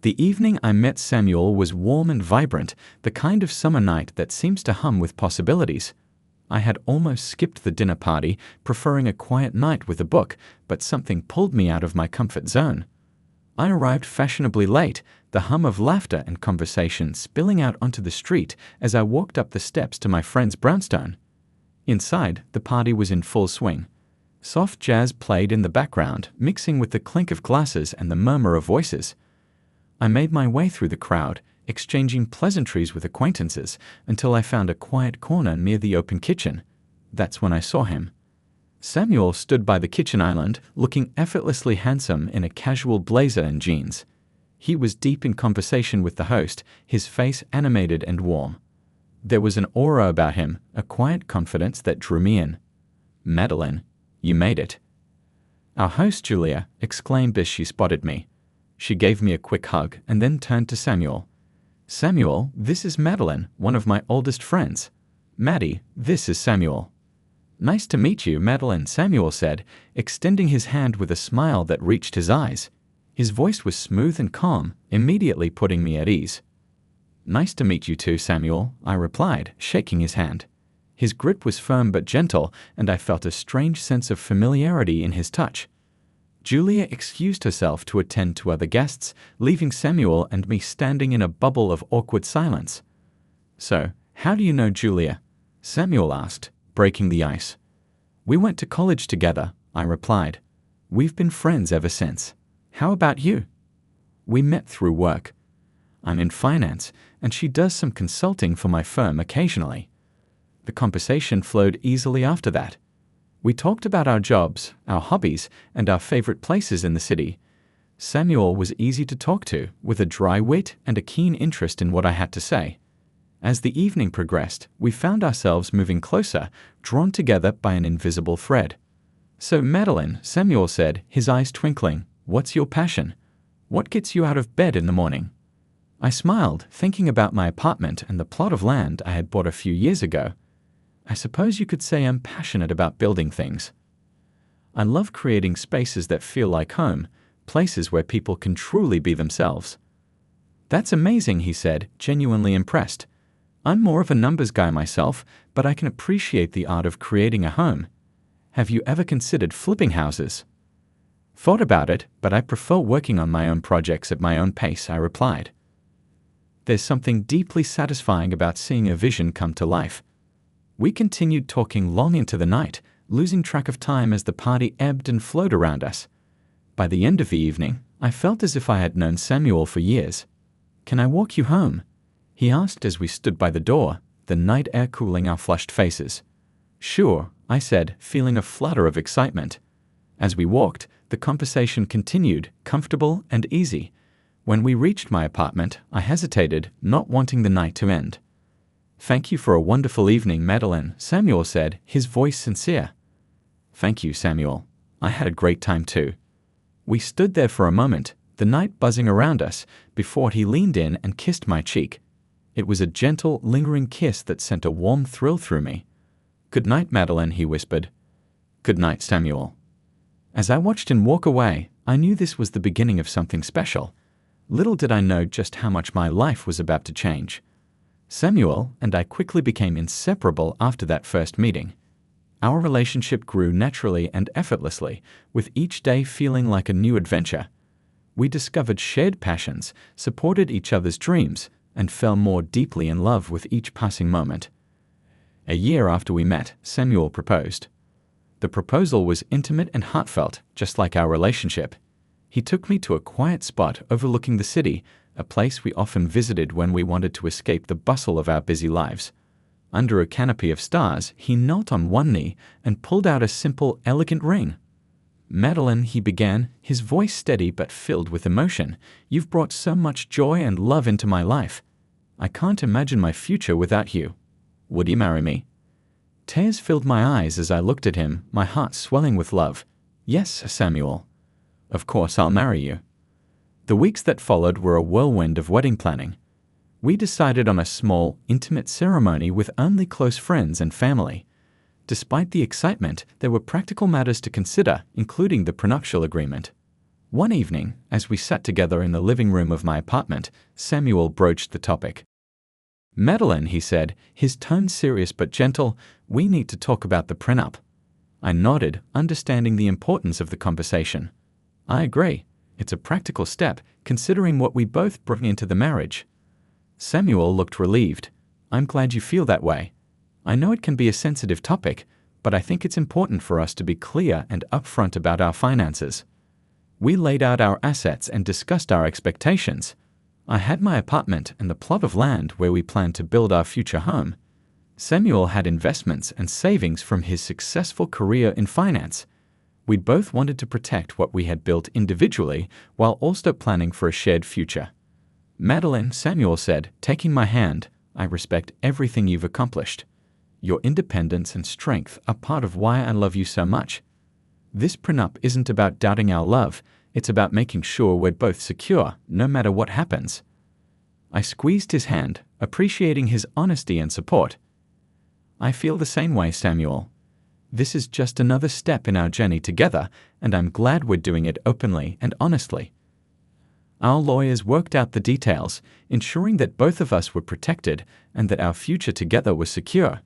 The evening I met Samuel was warm and vibrant, the kind of summer night that seems to hum with possibilities. I had almost skipped the dinner party, preferring a quiet night with a book, but something pulled me out of my comfort zone. I arrived fashionably late, the hum of laughter and conversation spilling out onto the street as I walked up the steps to my friend's brownstone. Inside, the party was in full swing. Soft jazz played in the background, mixing with the clink of glasses and the murmur of voices. I made my way through the crowd, exchanging pleasantries with acquaintances, until I found a quiet corner near the open kitchen. That's when I saw him. Samuel stood by the kitchen island, looking effortlessly handsome in a casual blazer and jeans. He was deep in conversation with the host, his face animated and warm. There was an aura about him, a quiet confidence that drew me in. "Madeline, you made it." Our host, Julia, exclaimed as she spotted me. She gave me a quick hug and then turned to Samuel. "Samuel, this is Madeline, one of my oldest friends. Maddie, this is Samuel." "Nice to meet you, Madeline," Samuel said, extending his hand with a smile that reached his eyes. His voice was smooth and calm, immediately putting me at ease. "Nice to meet you too, Samuel," I replied, shaking his hand. His grip was firm but gentle, and I felt a strange sense of familiarity in his touch. Julia excused herself to attend to other guests, leaving Samuel and me standing in a bubble of awkward silence. "So, how do you know Julia?" Samuel asked, breaking the ice. "We went to college together," I replied. "We've been friends ever since. How about you?" "We met through work. I'm in finance, and she does some consulting for my firm occasionally." The conversation flowed easily after that. We talked about our jobs, our hobbies, and our favorite places in the city. Samuel was easy to talk to, with a dry wit and a keen interest in what I had to say. As the evening progressed, we found ourselves moving closer, drawn together by an invisible thread. "So, Madeline," Samuel said, his eyes twinkling, "what's your passion? What gets you out of bed in the morning?" I smiled, thinking about my apartment and the plot of land I had bought a few years ago. "I suppose you could say I'm passionate about building things. I love creating spaces that feel like home, places where people can truly be themselves." "That's amazing," he said, genuinely impressed. "I'm more of a numbers guy myself, but I can appreciate the art of creating a home. Have you ever considered flipping houses?" "Thought about it, but I prefer working on my own projects at my own pace," I replied. There's something deeply satisfying about seeing a vision come to life. We continued talking long into the night, losing track of time as the party ebbed and flowed around us. By the end of the evening, I felt as if I had known Samuel for years. "Can I walk you home?" he asked as we stood by the door, the night air cooling our flushed faces. "Sure," I said, feeling a flutter of excitement. As we walked, the conversation continued, comfortable and easy. When we reached my apartment, I hesitated, not wanting the night to end. "Thank you for a wonderful evening, Madeline," Samuel said, his voice sincere. "Thank you, Samuel. I had a great time too." We stood there for a moment, the night buzzing around us, before he leaned in and kissed my cheek. It was a gentle, lingering kiss that sent a warm thrill through me. "Good night, Madeline," he whispered. "Good night, Samuel." As I watched him walk away, I knew this was the beginning of something special. Little did I know just how much my life was about to change. Samuel and I quickly became inseparable after that first meeting. Our relationship grew naturally and effortlessly, with each day feeling like a new adventure. We discovered shared passions, supported each other's dreams, and fell more deeply in love with each passing moment. A year after we met, Samuel proposed. The proposal was intimate and heartfelt, just like our relationship. He took me to a quiet spot overlooking the city, a place we often visited when we wanted to escape the bustle of our busy lives. Under a canopy of stars, he knelt on one knee and pulled out a simple, elegant ring. "Madeline," he began, his voice steady but filled with emotion, "you've brought so much joy and love into my life. I can't imagine my future without you. Would you marry me?" Tears filled my eyes as I looked at him, my heart swelling with love. "Yes, Samuel. Of course I'll marry you." The weeks that followed were a whirlwind of wedding planning. We decided on a small, intimate ceremony with only close friends and family. Despite the excitement, there were practical matters to consider, including the prenuptial agreement. One evening, as we sat together in the living room of my apartment, Samuel broached the topic. "Madeline," he said, his tone serious but gentle, "we need to talk about the prenup." I nodded, understanding the importance of the conversation. "I agree. It's a practical step, considering what we both bring into the marriage." Samuel looked relieved. "I'm glad you feel that way. I know it can be a sensitive topic, but I think it's important for us to be clear and upfront about our finances." We laid out our assets and discussed our expectations. I had my apartment and the plot of land where we planned to build our future home. Samuel had investments and savings from his successful career in finance. We both wanted to protect what we had built individually while also planning for a shared future. "Madeline," Samuel said, taking my hand, "I respect everything you've accomplished. Your independence and strength are part of why I love you so much. This prenup isn't about doubting our love, it's about making sure we're both secure, no matter what happens." I squeezed his hand, appreciating his honesty and support. "I feel the same way, Samuel. This is just another step in our journey together, and I'm glad we're doing it openly and honestly." Our lawyers worked out the details, ensuring that both of us were protected and that our future together was secure.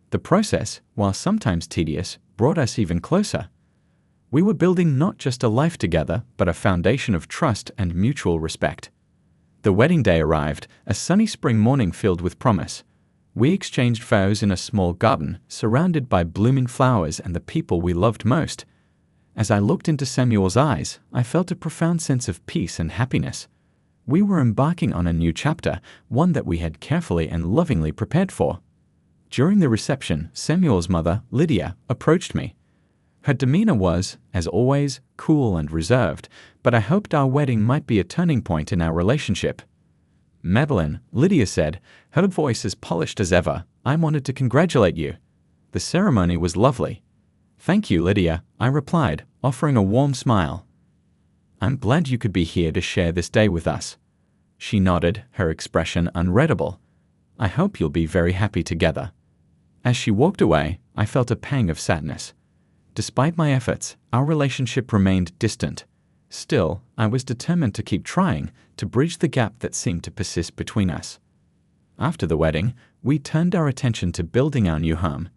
The process, while sometimes tedious, brought us even closer. We were building not just a life together, but a foundation of trust and mutual respect. The wedding day arrived, a sunny spring morning filled with promise. We exchanged vows in a small garden, surrounded by blooming flowers and the people we loved most. As I looked into Samuel's eyes, I felt a profound sense of peace and happiness. We were embarking on a new chapter, one that we had carefully and lovingly prepared for. During the reception, Samuel's mother, Lydia, approached me. Her demeanor was, as always, cool and reserved, but I hoped our wedding might be a turning point in our relationship. "Madeline," Lydia said, her voice as polished as ever, "I wanted to congratulate you. The ceremony was lovely." "Thank you, Lydia," I replied, offering a warm smile. "I'm glad you could be here to share this day with us." She nodded, her expression unreadable. "I hope you'll be very happy together." As she walked away, I felt a pang of sadness. Despite my efforts, our relationship remained distant. Still, I was determined to keep trying, to bridge the gap that seemed to persist between us. After the wedding, we turned our attention to building our new home.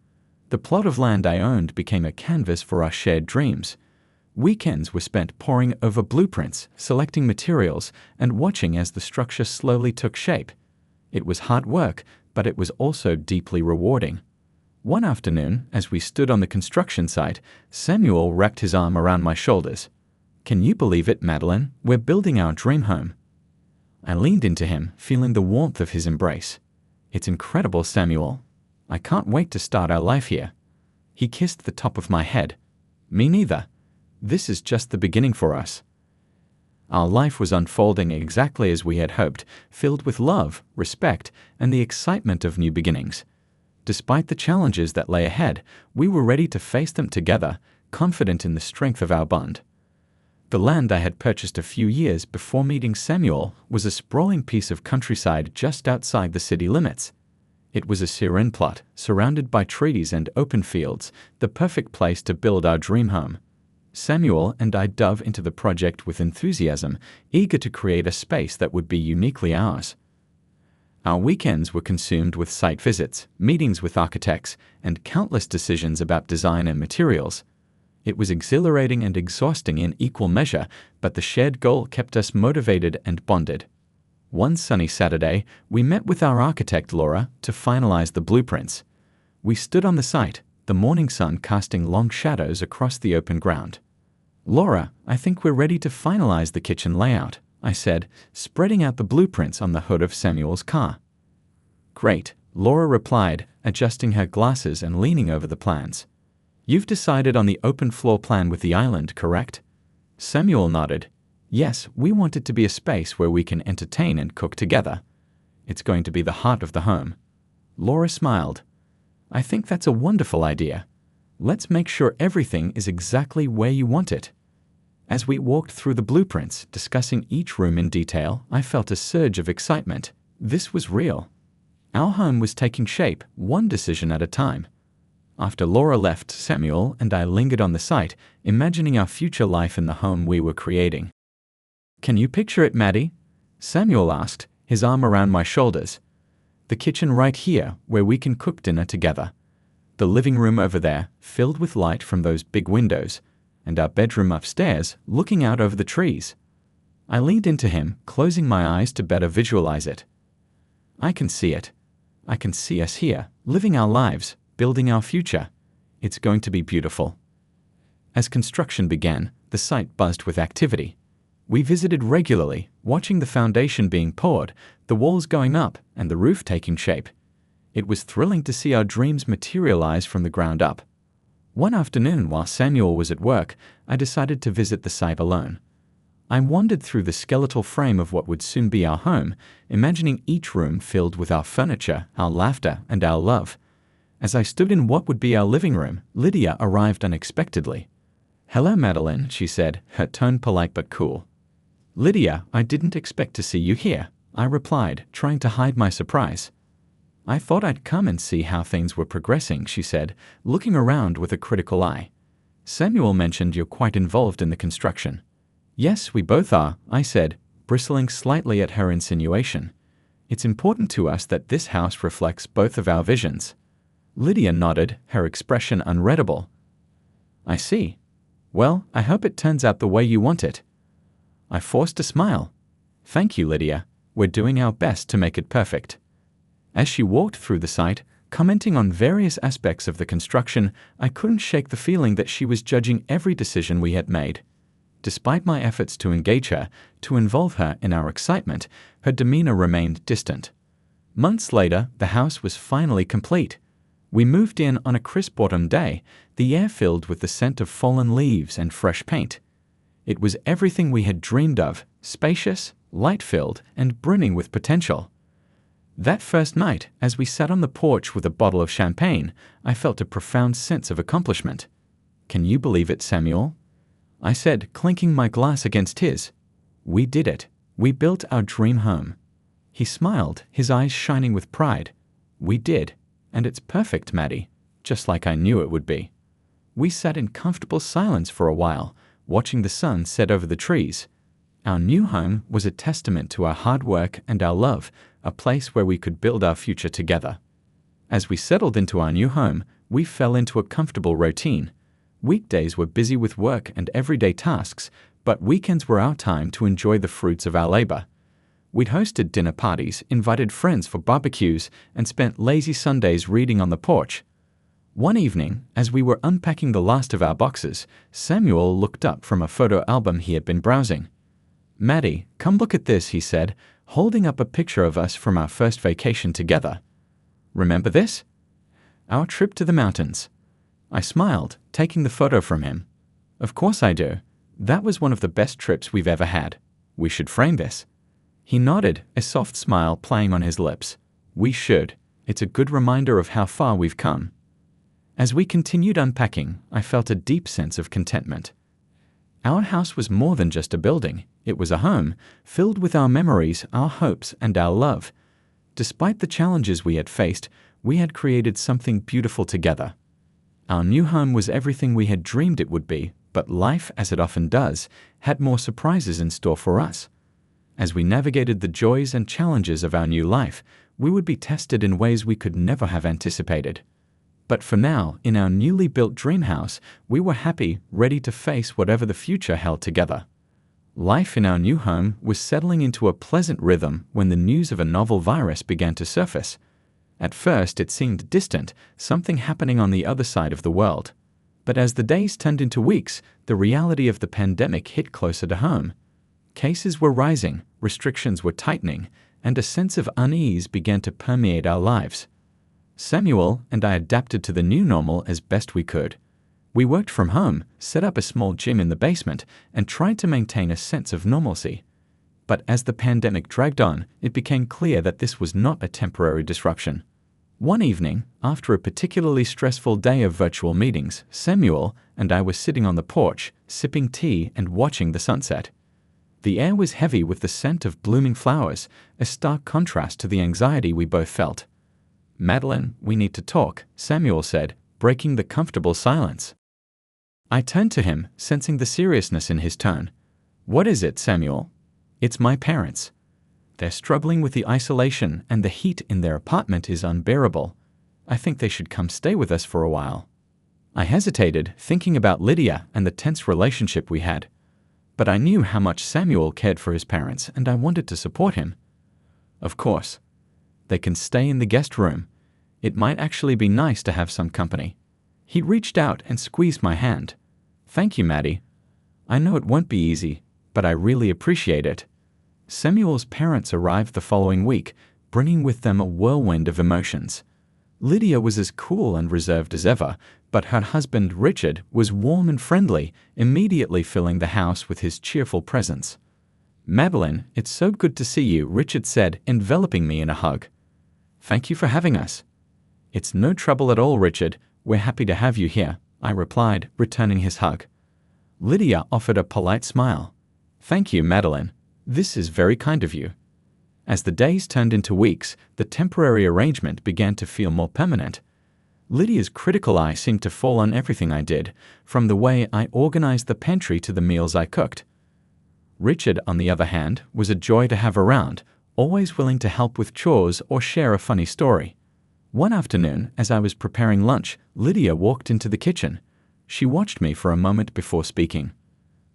The plot of land I owned became a canvas for our shared dreams. Weekends were spent poring over blueprints, selecting materials, and watching as the structure slowly took shape. It was hard work, but it was also deeply rewarding. One afternoon, as we stood on the construction site, Samuel wrapped his arm around my shoulders. "Can you believe it, Madeline? We're building our dream home." I leaned into him, feeling the warmth of his embrace. "It's incredible, Samuel. I can't wait to start our life here." He kissed the top of my head. "Me neither. This is just the beginning for us." Our life was unfolding exactly as we had hoped, filled with love, respect, and the excitement of new beginnings. Despite the challenges that lay ahead, we were ready to face them together, confident in the strength of our bond. The land I had purchased a few years before meeting Samuel was a sprawling piece of countryside just outside the city limits. It was a serene plot, surrounded by trees and open fields, the perfect place to build our dream home. Samuel and I dove into the project with enthusiasm, eager to create a space that would be uniquely ours. Our weekends were consumed with site visits, meetings with architects, and countless decisions about design and materials. It was exhilarating and exhausting in equal measure, but the shared goal kept us motivated and bonded. One sunny Saturday, we met with our architect Laura to finalize the blueprints. We stood on the site, the morning sun casting long shadows across the open ground. "Laura, I think we're ready to finalize the kitchen layout," I said, spreading out the blueprints on the hood of Samuel's car. "Great," Laura replied, adjusting her glasses and leaning over the plans. "You've decided on the open floor plan with the island, correct?" Samuel nodded. "Yes, we want it to be a space where we can entertain and cook together. It's going to be the heart of the home." Laura smiled. "I think that's a wonderful idea. Let's make sure everything is exactly where you want it." As we walked through the blueprints, discussing each room in detail, I felt a surge of excitement. This was real. Our home was taking shape, one decision at a time. After Laura left, Samuel and I lingered on the site, imagining our future life in the home we were creating. "Can you picture it, Maddie?" Samuel asked, his arm around my shoulders. "The kitchen right here, where we can cook dinner together. The living room over there, filled with light from those big windows, and our bedroom upstairs, looking out over the trees." I leaned into him, closing my eyes to better visualize it. "I can see it. I can see us here, living our lives, building our future. It's going to be beautiful." As construction began, the site buzzed with activity. We visited regularly, watching the foundation being poured, the walls going up, and the roof taking shape. It was thrilling to see our dreams materialize from the ground up. One afternoon, while Samuel was at work, I decided to visit the site alone. I wandered through the skeletal frame of what would soon be our home, imagining each room filled with our furniture, our laughter, and our love. As I stood in what would be our living room, Lydia arrived unexpectedly. "Hello, Madeline," she said, her tone polite but cool. "Lydia, I didn't expect to see you here," I replied, trying to hide my surprise. "I thought I'd come and see how things were progressing," she said, looking around with a critical eye. "Samuel mentioned you're quite involved in the construction." "Yes, we both are," I said, bristling slightly at her insinuation. "It's important to us that this house reflects both of our visions." Lydia nodded, her expression unreadable. "I see. Well, I hope it turns out the way you want it." I forced a smile. "Thank you, Lydia. We're doing our best to make it perfect." As she walked through the site, commenting on various aspects of the construction, I couldn't shake the feeling that she was judging every decision we had made. Despite my efforts to engage her, to involve her in our excitement, her demeanor remained distant. Months later, the house was finally complete. We moved in on a crisp autumn day, the air filled with the scent of fallen leaves and fresh paint. It was everything we had dreamed of, spacious, light-filled, and brimming with potential. That first night, as we sat on the porch with a bottle of champagne, I felt a profound sense of accomplishment. "Can you believe it, Samuel?" I said, clinking my glass against his. "We did it. We built our dream home." He smiled, his eyes shining with pride. "We did. And it's perfect, Maddie. Just like I knew it would be." We sat in comfortable silence for a while, watching the sun set over the trees. Our new home was a testament to our hard work and our love, a place where we could build our future together. As we settled into our new home, we fell into a comfortable routine. Weekdays were busy with work and everyday tasks, but weekends were our time to enjoy the fruits of our labor. We'd hosted dinner parties, invited friends for barbecues, and spent lazy Sundays reading on the porch. One evening, as we were unpacking the last of our boxes, Samuel looked up from a photo album he had been browsing. "Maddie, come look at this," he said, holding up a picture of us from our first vacation together. "Remember this? Our trip to the mountains." I smiled, taking the photo from him. "Of course I do. That was one of the best trips we've ever had. We should frame this." He nodded, a soft smile playing on his lips. "We should. It's a good reminder of how far we've come." As we continued unpacking, I felt a deep sense of contentment. Our house was more than just a building. It was a home, filled with our memories, our hopes, and our love. Despite the challenges we had faced, we had created something beautiful together. Our new home was everything we had dreamed it would be, but life, as it often does, had more surprises in store for us. As we navigated the joys and challenges of our new life, we would be tested in ways we could never have anticipated. But for now, in our newly built dream house, we were happy, ready to face whatever the future held together. Life in our new home was settling into a pleasant rhythm when the news of a novel virus began to surface. At first, it seemed distant, something happening on the other side of the world. But as the days turned into weeks, the reality of the pandemic hit closer to home. Cases were rising, restrictions were tightening, and a sense of unease began to permeate our lives. Samuel and I adapted to the new normal as best we could. We worked from home, set up a small gym in the basement, and tried to maintain a sense of normalcy. But as the pandemic dragged on, it became clear that this was not a temporary disruption. One evening, after a particularly stressful day of virtual meetings, Samuel and I were sitting on the porch, sipping tea and watching the sunset. The air was heavy with the scent of blooming flowers, a stark contrast to the anxiety we both felt. "Madeline, we need to talk," Samuel said, breaking the comfortable silence. I turned to him, sensing the seriousness in his tone. "What is it, Samuel?" "It's my parents. They're struggling with the isolation, and the heat in their apartment is unbearable. I think they should come stay with us for a while." I hesitated, thinking about Lydia and the tense relationship we had. But I knew how much Samuel cared for his parents, and I wanted to support him. "Of course. They can stay in the guest room. It might actually be nice to have some company." He reached out and squeezed my hand. "Thank you, Maddie. I know it won't be easy, but I really appreciate it." Samuel's parents arrived the following week, bringing with them a whirlwind of emotions. Lydia was as cool and reserved as ever, but her husband, Richard, was warm and friendly, immediately filling the house with his cheerful presence. "Madeline, it's so good to see you," Richard said, enveloping me in a hug. "Thank you for having us." "It's no trouble at all, Richard. We're happy to have you here," I replied, returning his hug. Lydia offered a polite smile. "Thank you, Madeline. This is very kind of you." As the days turned into weeks, the temporary arrangement began to feel more permanent. Lydia's critical eye seemed to fall on everything I did, from the way I organized the pantry to the meals I cooked. Richard, on the other hand, was a joy to have around, always willing to help with chores or share a funny story. One afternoon, as I was preparing lunch, Lydia walked into the kitchen. She watched me for a moment before speaking.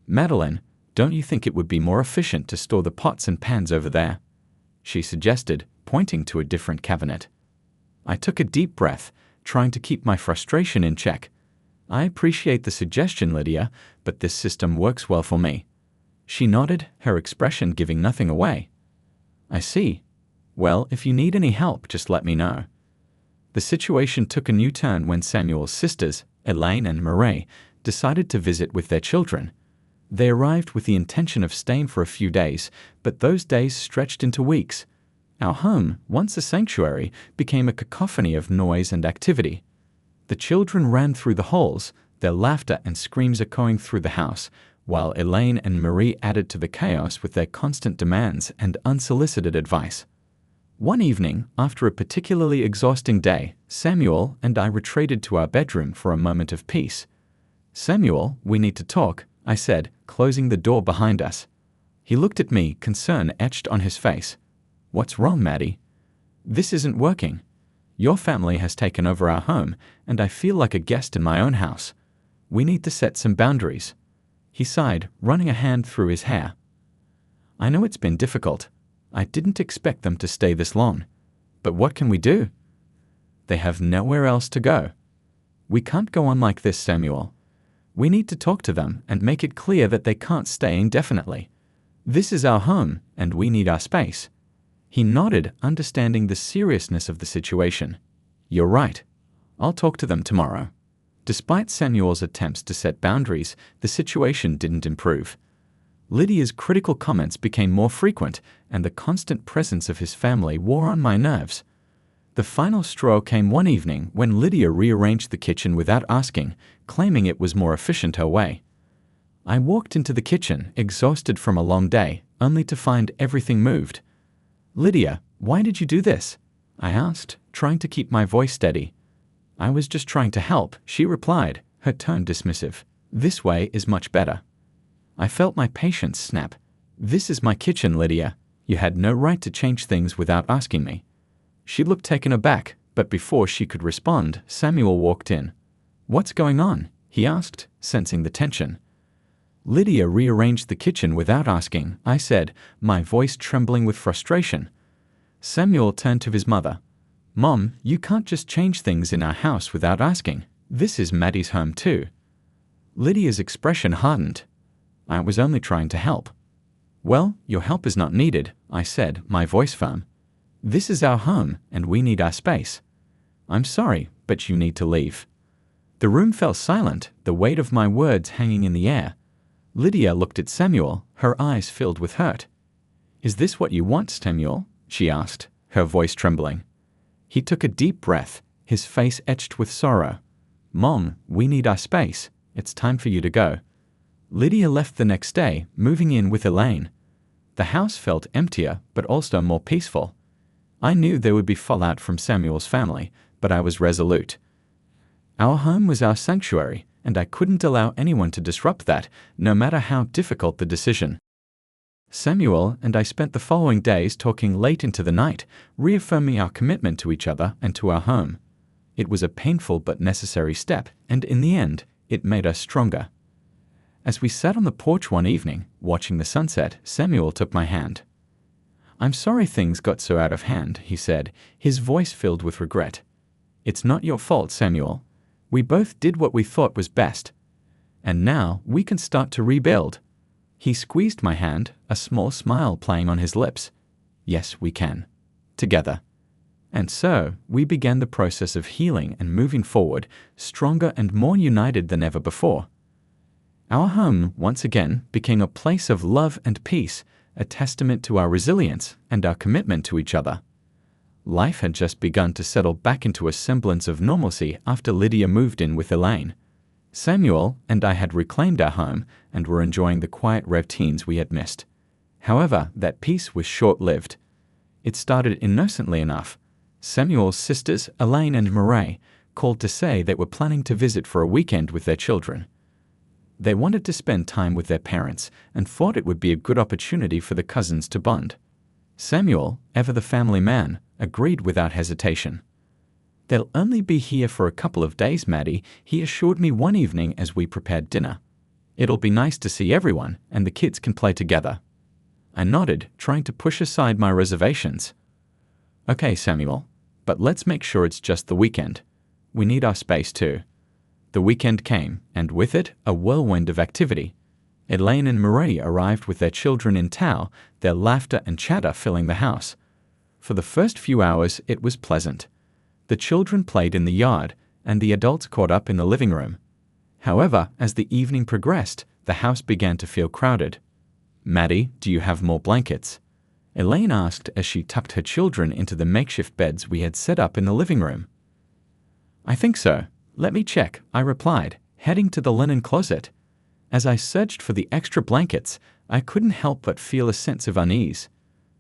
"Madeline, don't you think it would be more efficient to store the pots and pans over there?" she suggested, pointing to a different cabinet. I took a deep breath, trying to keep my frustration in check. "I appreciate the suggestion, Lydia, but this system works well for me." She nodded, her expression giving nothing away. "I see. Well, if you need any help, just let me know." The situation took a new turn when Samuel's sisters, Elaine and Marie, decided to visit with their children. They arrived with the intention of staying for a few days, but those days stretched into weeks. Our home, once a sanctuary, became a cacophony of noise and activity. The children ran through the halls, their laughter and screams echoing through the house, while Elaine and Marie added to the chaos with their constant demands and unsolicited advice. One evening, after a particularly exhausting day, Samuel and I retreated to our bedroom for a moment of peace. "Samuel, we need to talk," I said, closing the door behind us. He looked at me, concern etched on his face. "What's wrong, Maddie?" "This isn't working. Your family has taken over our home, and I feel like a guest in my own house. We need to set some boundaries." He sighed, running a hand through his hair. "I know it's been difficult. I didn't expect them to stay this long. But what can we do? They have nowhere else to go. We can't go on like this, Samuel. We need to talk to them and make it clear that they can't stay indefinitely. This is our home, and we need our space." He nodded, understanding the seriousness of the situation. "You're right. I'll talk to them tomorrow." Despite Samuel's attempts to set boundaries, the situation didn't improve. Lydia's critical comments became more frequent, and the constant presence of his family wore on my nerves. The final straw came one evening when Lydia rearranged the kitchen without asking, claiming it was more efficient her way. I walked into the kitchen, exhausted from a long day, only to find everything moved. "Lydia, why did you do this?" I asked, trying to keep my voice steady. "I was just trying to help," she replied, her tone dismissive. "This way is much better." I felt my patience snap. "This is my kitchen, Lydia. You had no right to change things without asking me." She looked taken aback, but before she could respond, Samuel walked in. "What's going on?" he asked, sensing the tension. "Lydia rearranged the kitchen without asking," I said, my voice trembling with frustration. Samuel turned to his mother. "Mom, you can't just change things in our house without asking. This is Maddie's home too." Lydia's expression hardened. "I was only trying to help." "Well, your help is not needed," I said, my voice firm. "This is our home, and we need our space. I'm sorry, but you need to leave." The room fell silent, the weight of my words hanging in the air. Lydia looked at Samuel, her eyes filled with hurt. "Is this what you want, Samuel?" she asked, her voice trembling. He took a deep breath, his face etched with sorrow. "Mom, we need our space. It's time for you to go." Lydia left the next day, moving in with Elaine. The house felt emptier, but also more peaceful. I knew there would be fallout from Samuel's family, but I was resolute. Our home was our sanctuary, and I couldn't allow anyone to disrupt that, no matter how difficult the decision. Samuel and I spent the following days talking late into the night, reaffirming our commitment to each other and to our home. It was a painful but necessary step, and in the end, it made us stronger. As we sat on the porch one evening, watching the sunset, Samuel took my hand. "I'm sorry things got so out of hand," he said, his voice filled with regret. "It's not your fault, Samuel. We both did what we thought was best. And now we can start to rebuild." He squeezed my hand, a small smile playing on his lips. "Yes, we can. Together." And so, we began the process of healing and moving forward, stronger and more united than ever before. Our home, once again, became a place of love and peace, a testament to our resilience and our commitment to each other. Life had just begun to settle back into a semblance of normalcy after Lydia moved in with Elaine. Samuel and I had reclaimed our home and were enjoying the quiet routines we had missed. However, that peace was short-lived. It started innocently enough. Samuel's sisters, Elaine and Murray, called to say they were planning to visit for a weekend with their children. They wanted to spend time with their parents and thought it would be a good opportunity for the cousins to bond. Samuel, ever the family man, agreed without hesitation. "They'll only be here for a couple of days, Maddie," he assured me one evening as we prepared dinner. "It'll be nice to see everyone, and the kids can play together." I nodded, trying to push aside my reservations. "Okay, Samuel, but let's make sure it's just the weekend. We need our space too." The weekend came, and with it, a whirlwind of activity. Elaine and Marie arrived with their children in tow, their laughter and chatter filling the house. For the first few hours, it was pleasant. The children played in the yard, and the adults caught up in the living room. However, as the evening progressed, the house began to feel crowded. "Maddie, do you have more blankets?" Elaine asked as she tucked her children into the makeshift beds we had set up in the living room. "I think so. Let me check," I replied, heading to the linen closet. As I searched for the extra blankets, I couldn't help but feel a sense of unease.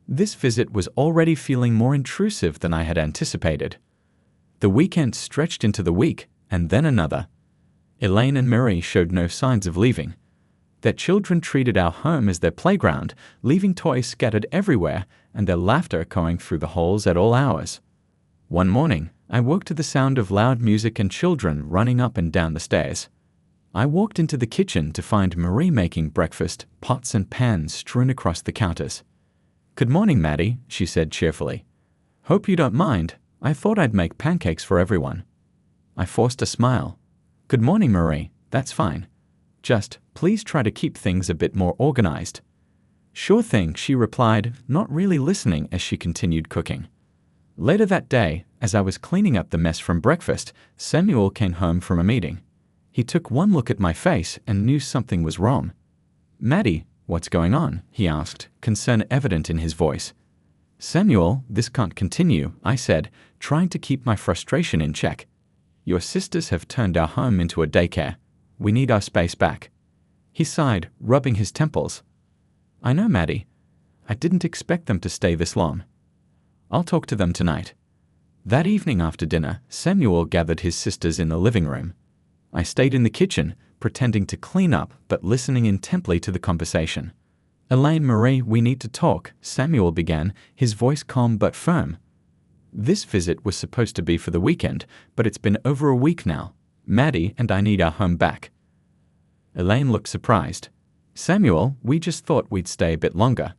This visit was already feeling more intrusive than I had anticipated. The weekend stretched into the week, and then another. Elaine and Marie showed no signs of leaving. Their children treated our home as their playground, leaving toys scattered everywhere and their laughter echoing through the halls at all hours. One morning, I woke to the sound of loud music and children running up and down the stairs. I walked into the kitchen to find Marie making breakfast, pots and pans strewn across the counters. "Good morning, Maddie," she said cheerfully. "Hope you don't mind. I thought I'd make pancakes for everyone." I forced a smile. "Good morning, Marie. That's fine. Just, please try to keep things a bit more organized." "Sure thing," she replied, not really listening as she continued cooking. Later that day, as I was cleaning up the mess from breakfast, Samuel came home from a meeting. He took one look at my face and knew something was wrong. "Maddie, what's going on?" he asked, concern evident in his voice. "Samuel, this can't continue," I said, trying to keep my frustration in check. "Your sisters have turned our home into a daycare. We need our space back." He sighed, rubbing his temples. "I know, Maddie. I didn't expect them to stay this long. I'll talk to them tonight." That evening after dinner, Samuel gathered his sisters in the living room. I stayed in the kitchen, pretending to clean up but listening intently to the conversation. "Elaine, Marie, we need to talk," Samuel began, his voice calm but firm. "This visit was supposed to be for the weekend, but it's been over a week now. Maddie and I need our home back." Elaine looked surprised. "Samuel, we just thought we'd stay a bit longer.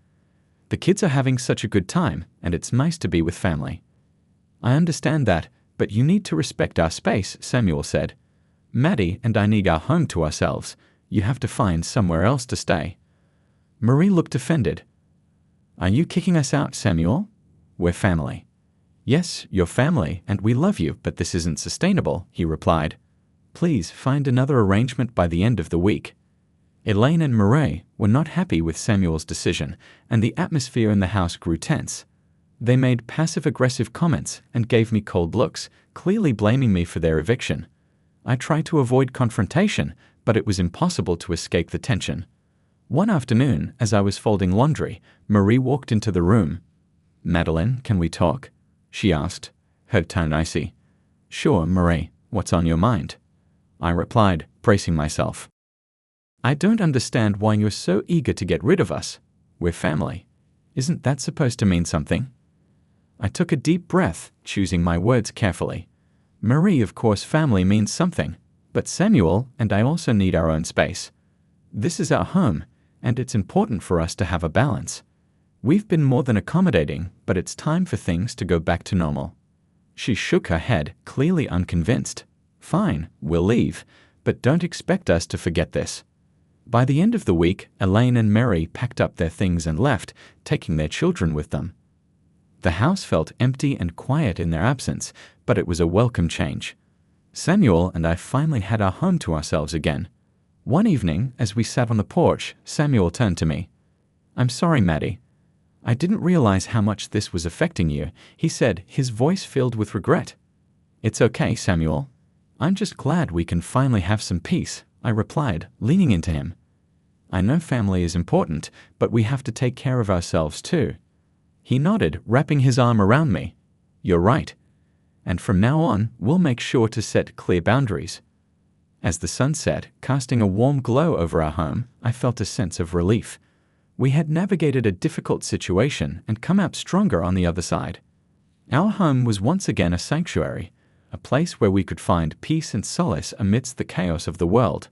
The kids are having such a good time, and it's nice to be with family." "I understand that, but you need to respect our space," Samuel said. "Maddie and I need our home to ourselves. You have to find somewhere else to stay." Marie looked offended. "Are you kicking us out, Samuel? We're family." "Yes, you're family, and we love you, but this isn't sustainable," he replied. "Please find another arrangement by the end of the week." Elaine and Marie were not happy with Samuel's decision, and the atmosphere in the house grew tense. They made passive-aggressive comments and gave me cold looks, clearly blaming me for their eviction. I tried to avoid confrontation, but it was impossible to escape the tension. One afternoon, as I was folding laundry, Marie walked into the room. "Madeline, can we talk?" she asked, her tone icy. "Sure, Marie. What's on your mind? I replied, bracing myself. I don't understand why you're so eager to get rid of us. We're family. Isn't that supposed to mean something? I took a deep breath, choosing my words carefully. Marie, of course, family means something, but Samuel and I also need our own space. This is our home, and it's important for us to have a balance. We've been more than accommodating, but it's time for things to go back to normal. She shook her head, clearly unconvinced. Fine, we'll leave, but don't expect us to forget this. By the end of the week, Elaine and Mary packed up their things and left, taking their children with them. The house felt empty and quiet in their absence, but it was a welcome change. Samuel and I finally had our home to ourselves again. One evening, as we sat on the porch, Samuel turned to me. "I'm sorry, Maddie. I didn't realize how much this was affecting you," he said, his voice filled with regret. "It's okay, Samuel. I'm just glad we can finally have some peace," I replied, leaning into him. "I know family is important, but we have to take care of ourselves too." He nodded, wrapping his arm around me. "You're right. And from now on, we'll make sure to set clear boundaries." As the sun set, casting a warm glow over our home, I felt a sense of relief. We had navigated a difficult situation and come out stronger on the other side. Our home was once again a sanctuary, a place where we could find peace and solace amidst the chaos of the world.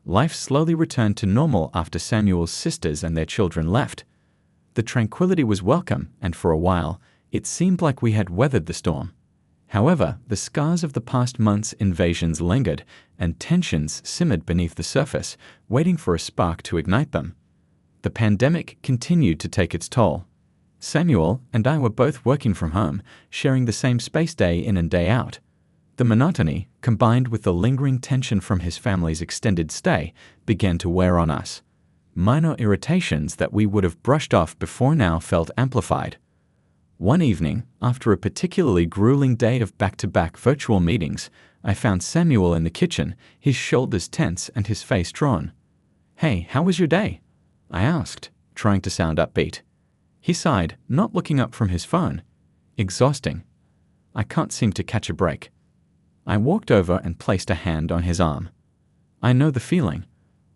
Life slowly returned to normal after Samuel's sisters and their children left. The tranquility was welcome, and for a while, it seemed like we had weathered the storm. However, the scars of the past month's invasions lingered, and tensions simmered beneath the surface, waiting for a spark to ignite them. The pandemic continued to take its toll. Samuel and I were both working from home, sharing the same space day in and day out. The monotony, combined with the lingering tension from his family's extended stay, began to wear on us. Minor irritations that we would have brushed off before now felt amplified. One evening, after a particularly grueling day of back-to-back virtual meetings, I found Samuel in the kitchen, his shoulders tense and his face drawn. "Hey, how was your day?" I asked, trying to sound upbeat. He sighed, not looking up from his phone. "Exhausting. I can't seem to catch a break." I walked over and placed a hand on his arm. "I know the feeling.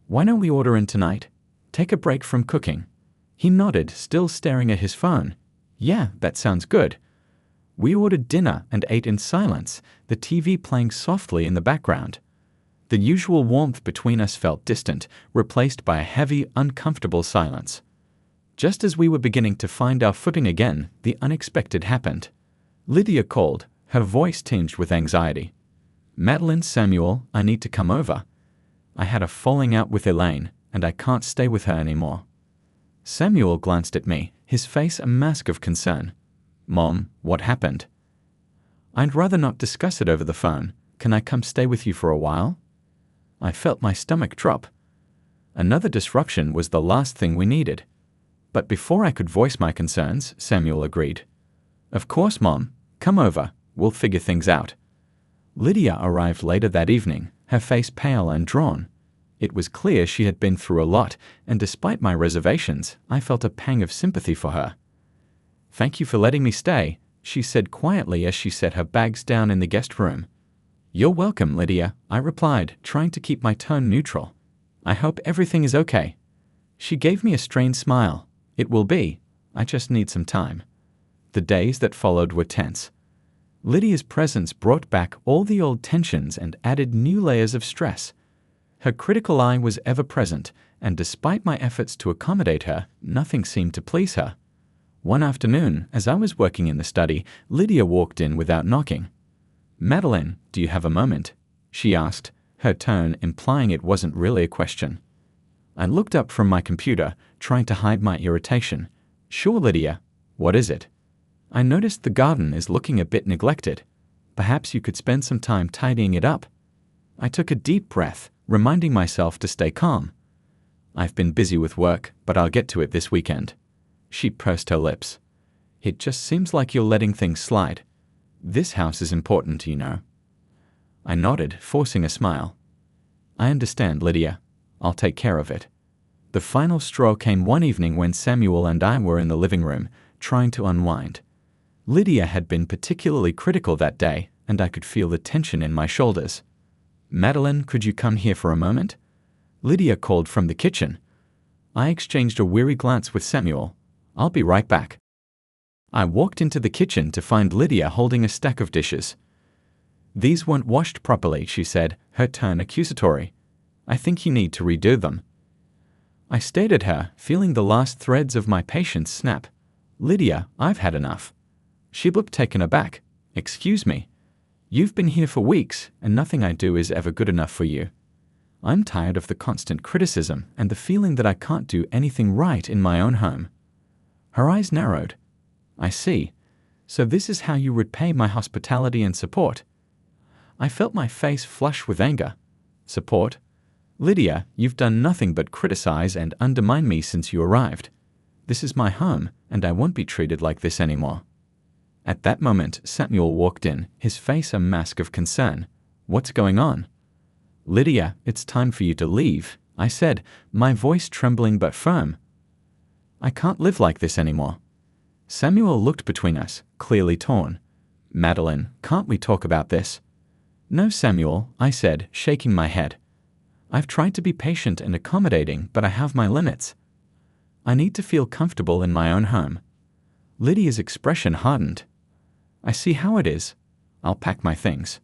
Why don't we order in tonight? Take a break from cooking." He nodded, still staring at his phone. "Yeah, that sounds good." We ordered dinner and ate in silence, the TV playing softly in the background. The usual warmth between us felt distant, replaced by a heavy, uncomfortable silence. Just as we were beginning to find our footing again, the unexpected happened. Lydia called, her voice tinged with anxiety. "Madeline, Samuel, I need to come over. I had a falling out with Elaine, and I can't stay with her anymore." Samuel glanced at me, his face a mask of concern. "Mom, what happened?" "I'd rather not discuss it over the phone. Can I come stay with you for a while?" I felt my stomach drop. Another disruption was the last thing we needed. But before I could voice my concerns, Samuel agreed. "Of course, Mom. Come over. We'll figure things out." Lydia arrived later that evening, her face pale and drawn. It was clear she had been through a lot, and despite my reservations, I felt a pang of sympathy for her. "Thank you for letting me stay," she said quietly as she set her bags down in the guest room. "You're welcome, Lydia," I replied, trying to keep my tone neutral. "I hope everything is okay." She gave me a strained smile. "It will be. I just need some time." The days that followed were tense. Lydia's presence brought back all the old tensions and added new layers of stress. Her critical eye was ever present, and despite my efforts to accommodate her, nothing seemed to please her. One afternoon, as I was working in the study, Lydia walked in without knocking. "Madeline, do you have a moment?" she asked, her tone implying it wasn't really a question. I looked up from my computer, trying to hide my irritation. "Sure, Lydia. What is it?" "I noticed the garden is looking a bit neglected. Perhaps you could spend some time tidying it up." I took a deep breath, reminding myself to stay calm. "I've been busy with work, but I'll get to it this weekend." She pursed her lips. "It just seems like you're letting things slide. This house is important, you know." I nodded, forcing a smile. "I understand, Lydia. I'll take care of it." The final straw came one evening when Samuel and I were in the living room, trying to unwind. Lydia had been particularly critical that day, and I could feel the tension in my shoulders. "Madeline, could you come here for a moment?" Lydia called from the kitchen. I exchanged a weary glance with Samuel. "I'll be right back." I walked into the kitchen to find Lydia holding a stack of dishes. "These weren't washed properly," she said, her tone accusatory. "I think you need to redo them." I stared at her, feeling the last threads of my patience snap. "Lydia, I've had enough." She looked taken aback. "Excuse me. You've been here for weeks, and nothing I do is ever good enough for you. I'm tired of the constant criticism and the feeling that I can't do anything right in my own home." Her eyes narrowed. "I see. So this is how you repay my hospitality and support." I felt my face flush with anger. "Support? Lydia, you've done nothing but criticize and undermine me since you arrived. This is my home, and I won't be treated like this anymore." At that moment, Samuel walked in, his face a mask of concern. "What's going on?" "Lydia, it's time for you to leave," I said, my voice trembling but firm. "I can't live like this anymore." Samuel looked between us, clearly torn. "Madeline, can't we talk about this?" "No, Samuel," I said, shaking my head. "I've tried to be patient and accommodating, but I have my limits. I need to feel comfortable in my own home." Lydia's expression hardened. "I see how it is. I'll pack my things."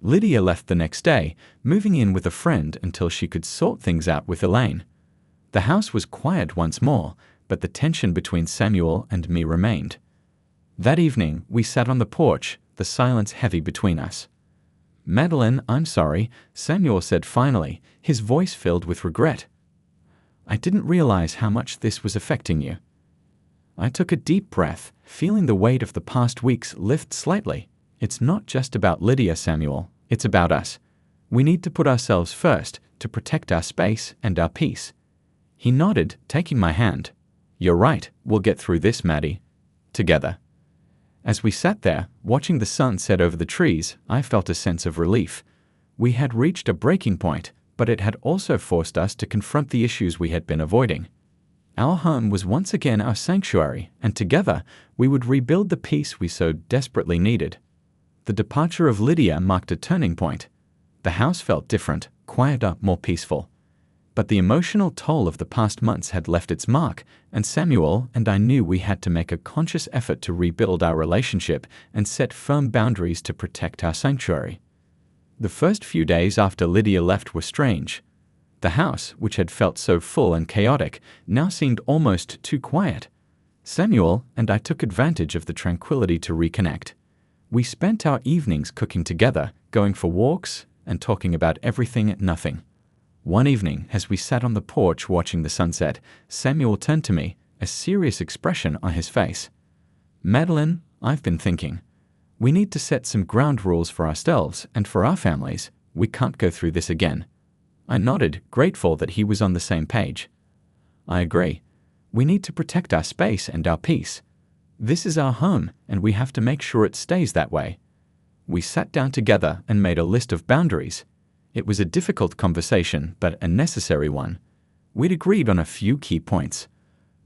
Lydia left the next day, moving in with a friend until she could sort things out with Elaine. The house was quiet once more, but the tension between Samuel and me remained. That evening, we sat on the porch, the silence heavy between us. "Madeline, I'm sorry," Samuel said finally, his voice filled with regret. "I didn't realize how much this was affecting you." I took a deep breath, feeling the weight of the past weeks lift slightly. "It's not just about Lydia, Samuel. It's about us. We need to put ourselves first to protect our space and our peace." He nodded, taking my hand. "You're right. We'll get through this, Maddie. Together." As we sat there, watching the sun set over the trees, I felt a sense of relief. We had reached a breaking point, but it had also forced us to confront the issues we had been avoiding. Our home was once again our sanctuary, and together we would rebuild the peace we so desperately needed. The departure of Lydia marked a turning point. The house felt different, quieter, more peaceful. But the emotional toll of the past months had left its mark, and Samuel and I knew we had to make a conscious effort to rebuild our relationship and set firm boundaries to protect our sanctuary. The first few days after Lydia left were strange. The house, which had felt so full and chaotic, now seemed almost too quiet. Samuel and I took advantage of the tranquility to reconnect. We spent our evenings cooking together, going for walks, and talking about everything and nothing. One evening, as we sat on the porch watching the sunset, Samuel turned to me, a serious expression on his face. "Madeline, I've been thinking. We need to set some ground rules for ourselves and for our families. We can't go through this again." I nodded, grateful that he was on the same page. "I agree. We need to protect our space and our peace. This is our home, and we have to make sure it stays that way." We sat down together and made a list of boundaries. It was a difficult conversation, but a necessary one. We'd agreed on a few key points.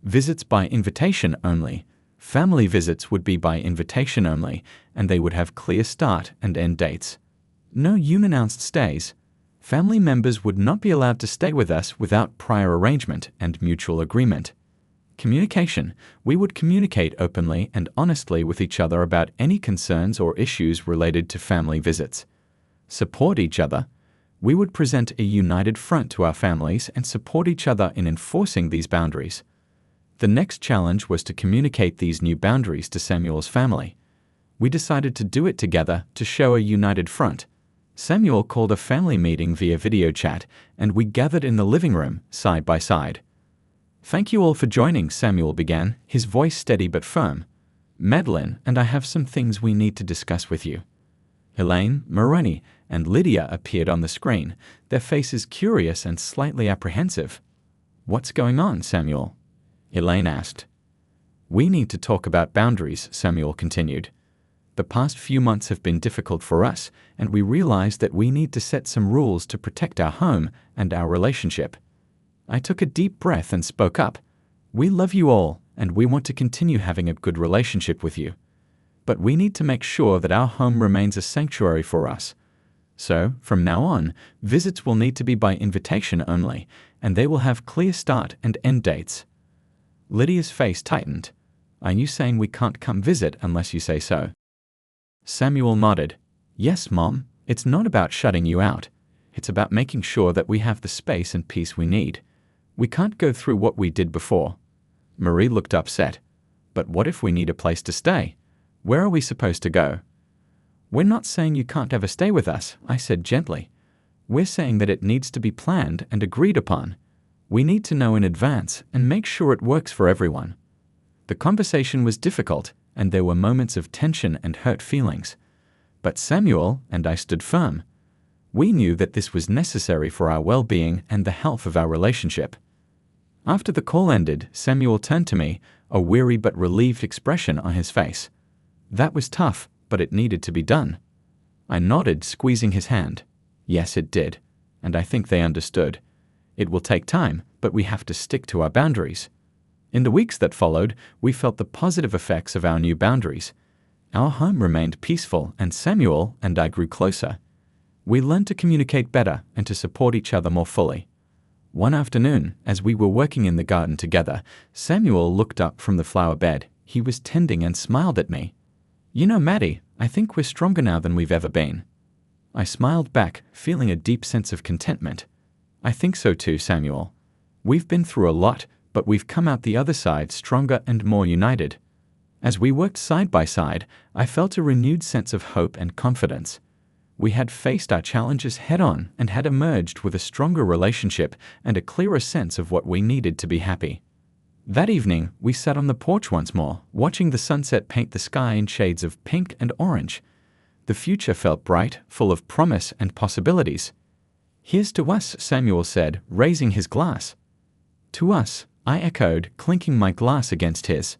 Visits by invitation only. Family visits would be by invitation only, and they would have clear start and end dates. No unannounced stays. Family members would not be allowed to stay with us without prior arrangement and mutual agreement. Communication. We would communicate openly and honestly with each other about any concerns or issues related to family visits. Support each other. We would present a united front to our families and support each other in enforcing these boundaries. The next challenge was to communicate these new boundaries to Samuel's family. We decided to do it together to show a united front. Samuel called a family meeting via video chat, and we gathered in the living room, side by side. "Thank you all for joining," Samuel began, his voice steady but firm. "Madeline and I have some things we need to discuss with you." Elaine, Moroni, and Lydia appeared on the screen, their faces curious and slightly apprehensive. "What's going on, Samuel?" Elaine asked. "We need to talk about boundaries," Samuel continued. "The past few months have been difficult for us, and we realize that we need to set some rules to protect our home and our relationship." I took a deep breath and spoke up. "We love you all, and we want to continue having a good relationship with you. but we need to make sure that our home remains a sanctuary for us. So, from now on, visits will need to be by invitation only, and they will have clear start and end dates. Lydia's face tightened. Are you saying we can't come visit unless you say so? Samuel nodded. Yes, Mom. It's not about shutting you out. It's about making sure that we have the space and peace we need. We can't go through what we did before. Marie looked upset. But what if we need a place to stay? Where are we supposed to go? We're not saying you can't ever stay with us, I said gently. We're saying that it needs to be planned and agreed upon. We need to know in advance and make sure it works for everyone. The conversation was difficult, and there were moments of tension and hurt feelings. But Samuel and I stood firm. We knew that this was necessary for our well-being and the health of our relationship. After the call ended, Samuel turned to me, a weary but relieved expression on his face. That was tough, but it needed to be done. I nodded, squeezing his hand. Yes, it did, and I think they understood. It will take time, but we have to stick to our boundaries. In the weeks that followed, we felt the positive effects of our new boundaries. Our home remained peaceful, and Samuel and I grew closer. We learned to communicate better and to support each other more fully. One afternoon, as we were working in the garden together, Samuel looked up from the flower bed. He was tending and smiled at me. You know, Maddie, I think we're stronger now than we've ever been. I smiled back, feeling a deep sense of contentment. I think so too, Samuel. We've been through a lot, but we've come out the other side stronger and more united. As we worked side by side, I felt a renewed sense of hope and confidence. We had faced our challenges head-on and had emerged with a stronger relationship and a clearer sense of what we needed to be happy. That evening, we sat on the porch once more, watching the sunset paint the sky in shades of pink and orange. The future felt bright, full of promise and possibilities. Here's to us, Samuel said, raising his glass. To us, I echoed, clinking my glass against his.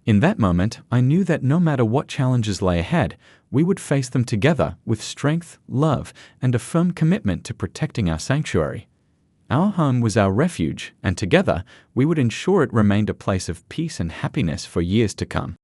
In that moment, I knew that no matter what challenges lay ahead, we would face them together with strength, love, and a firm commitment to protecting our sanctuary. Our home was our refuge, and together, we would ensure it remained a place of peace and happiness for years to come.